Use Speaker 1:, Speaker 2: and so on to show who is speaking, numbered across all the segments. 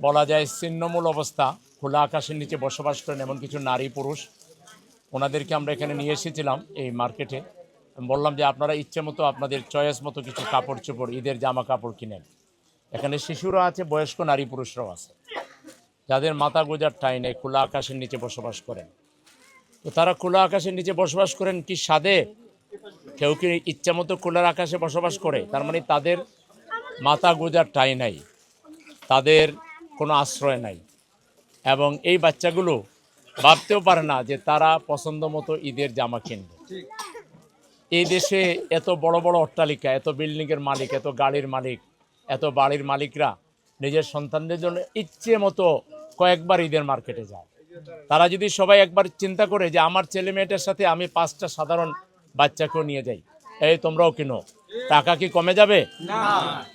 Speaker 1: বলা যায় ছিন্নমূল অবস্থা, খোলা আকাশের নিচে বসবাস করেন এমন কিছু নারী পুরুষ, ওনাদেরকে আমরা এখানে নিয়ে এসেছিলাম এই মার্কেটে। বললাম যে আপনারা ইচ্ছে মতো আপনাদের চয়েস মতো কিছু কাপড় চোপড়, ঈদের জামা কাপড় কিনেন। এখানে শিশুরা আছে, বয়স্ক নারী পুরুষরাও আছে, যাদের মাথা গোজার ঠাঁই নেই, খোলা আকাশের নিচে বসবাস করেন। তো তারা খোলা আকাশের নিচে বসবাস করেন কি স্বাদে? কেউ কি ইচ্ছা মতো খোলার আকাশে বসবাস করে? তার মানে তাদের মাথা গোজার ঠাঁই নাই, তাদের কোনো আশ্রয় নাই, এবং এই বাচ্চাগুলো ভাবতেও পারে না যে তারা পছন্দ মতো ঈদের জামা কিনবে। এই দেশে এত বড় বড় অট্টালিকা, এত বিল্ডিংয়ের মালিক, এত গাড়ির মালিক, এত বাড়ির মালিকরা নিজের সন্তানদের জন্য ইচ্ছে মতো কয়েকবার ঈদের মার্কেটে যায়। তারা যদি সবাই একবার চিন্তা করে যে আমার ছেলে মেয়েটার সাথে আমি 5টা সাধারণ বাচ্চাকেও নিয়ে যাই, এই তোমরাও কিনো, টাকা কি কমে যাবে? না,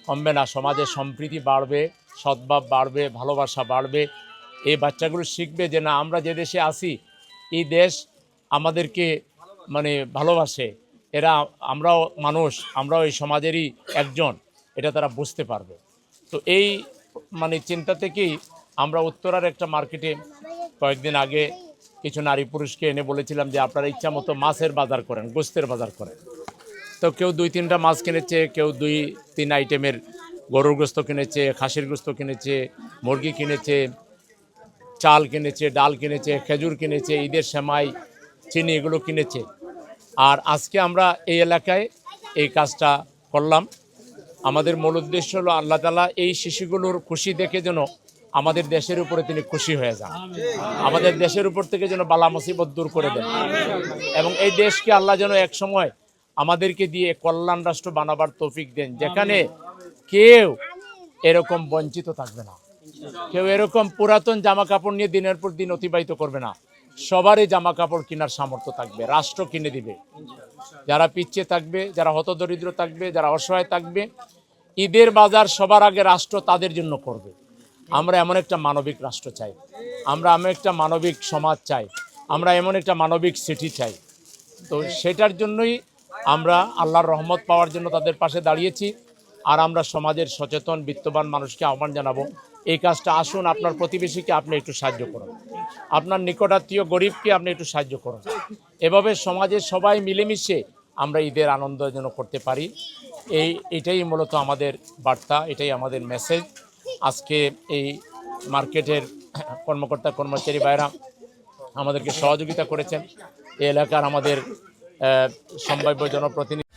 Speaker 1: কমবে না। সমাজে সম্প্রীতি বাড়বে, সদ্ভাব বাড়বে, ভালোবাসা বাড়বে। এই বাচ্চাগুলো শিখবে যে না, আমরা যে দেশে আছি এই দেশ আমাদেরকে মানে ভালোবাসে, এরা আমরাও মানুষ, আমরাও এই সমাজেরই একজন, এটা তারা বুঝতে পারবে। তো এই মানে চিন্তা থেকেই আমরা উত্তরার একটা মার্কেটে কয়েকদিন আগে কিছু নারী পুরুষকে এনে বলেছিলাম যে আপনারা ইচ্ছা মতো মাছের বাজার করেন, গোস্তের বাজার করেন। তো কেউ 2-3টা মাছ কিনেছে, কেউ 2-3 আইটেমের গরুর গোস্ত কিনেছে, খাসির গোস্ত কিনেছে, মুরগি কিনেছে, চাল কিনেছে, ডাল কিনেছে, খেজুর কিনেছে, ঈদের সেমাই, চিনি এগুলো কিনেছে। আর আজকে আমরা এই এলাকায় এই কাজটা করলাম। আমাদের মূল উদ্দেশ্য হলো আল্লাহ তাআলা এই শিশুগুলোর খুশি দেখে যেন আমাদের দেশের উপরে তিনি খুশি হয়ে যান, আমাদের দেশের উপর থেকে যেন বালা মুসিবত দূর করে দেন, এবং এই দেশকে আল্লাহ যেন এক সময় আমাদেরকে দিয়ে কল্যাণ রাষ্ট্র বানাবার তৌফিক দেন, যেখানে কেউ এরকম বঞ্চিত থাকবে না, কেউ এরকম পুরাতন জামা কাপড় নিয়ে দিনের পর দিন অতিবাহিত করবে না। সবারই জামা কাপড় কেনার সামর্থ্য থাকবে, রাষ্ট্র কিনে দিবে। যারা পিছিয়ে থাকবে, যারা হতদরিদ্র থাকবে, যারা অসহায় থাকবে, ঈদের বাজার সবার আগে রাষ্ট্র তাদের জন্য করবে। আমরা এমন একটা মানবিক রাষ্ট্র চাই, আমরা এমন একটা মানবিক সমাজ চাই, আমরা এমন একটা মানবিক সিটি চাই। তো সেটার জন্যই আমরা আল্লাহর রহমত পাওয়ার জন্য তাদের পাশে দাঁড়িয়েছি। আর আমরা সমাজের সচেতন বিত্তবান মানুষকে আহ্বান জানাবো, এই কাজটা আসুন, আপনার প্রতিবেশীকে আপনি একটু সাহায্য করুন, আপনার নিকটাত্মীয় গরিবকে আপনি একটু সাহায্য করুন। এভাবে সমাজের সবাই মিলেমিশে আমরা ঈদের আনন্দ যেন করতে পারি, এটাই মূলত আমাদের বার্তা, এটাই আমাদের মেসেজ। আজকে এই মার্কেটের কর্মকর্তা কর্মচারী ভাইরা আমাদেরকে সহযোগিতা করেছেন, এই এলাকার আমাদের সম্ভাব্য জনপ্রতিনিধি